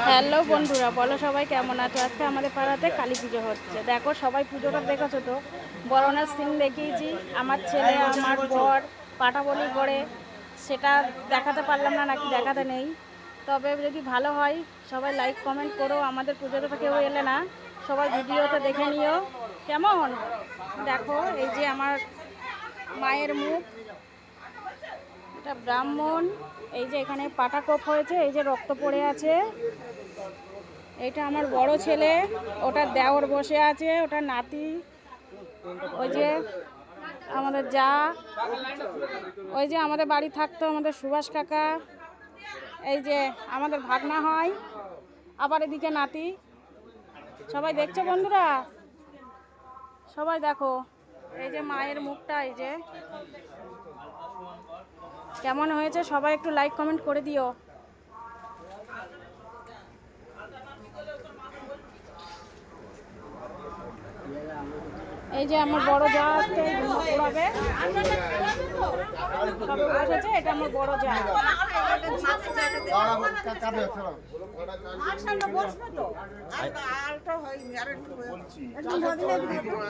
Hello বন্ধুরা, বলো সবাই কেমন আছো? আজকে আমাদের পাড়াতে কালী পুজো হচ্ছে। দেখো সবাই পুজোটা দেখেছো তো, বরণের সিন দেখিয়েছি। আমার ছেলে আমার বর পাটা বলি করে, সেটা দেখাতে পারলাম না, নাকি দেখাতে নেই। তবে যদি ভালো হয় সবাই লাইক কমেন্ট করো। আমাদের পুজোতে তো কেউ এলে না, সবাই ভিডিওতে দেখে নিও কেমন। দেখো এই যে আমার মায়ের মুখ, এটা ব্রাহ্মণ। এই যে এখানে পাটা কোপ হয়েছে, এই যে রক্ত পড়ে আছে। এটা আমার বড় ছেলে, ওটা দেওর বসে আছে, ওটা নাতি। ওই যে আমাদের যা, ওই যে আমাদের বাড়ি থাকতো আমাদের সুভাষ কাকা। এই যে আমাদের ভাগনা হয়, আবার এদিকে নাতি। সবাই দেখছো বন্ধুরা? সবাই দেখো এই যে মায়ের মুখটা, এই যে কেমন হয়েছে সবাই একটু লাইক কমেন্ট করে দিও। এই যে আমার বড় যা আসছে, ঘোরাবে সব বসেছে। এটা আমার বড় যা।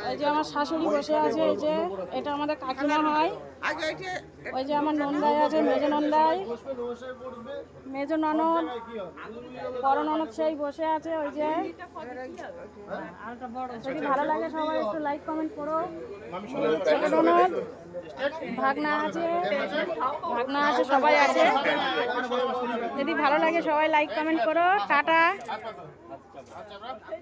এই যে আমার শাশুড়ি বসে আছে, এই যে এটা আমাদের কাকিমা হয়। ওই যে আমার নন্দাই আছে, মেজ নন্দাই, মেজ ননদ, বড় ননদ সেই বসে আছে। ওই যে যদি ভালো লাগে সবাই একটু লাইক কমেন্ট করো। ছোট ননদ, ভাগনা আছে, ভাগনা আছে, সবাই আছে। যদি ভালো লাগে সবাই লাইক কমেন্ট করো। টাটা।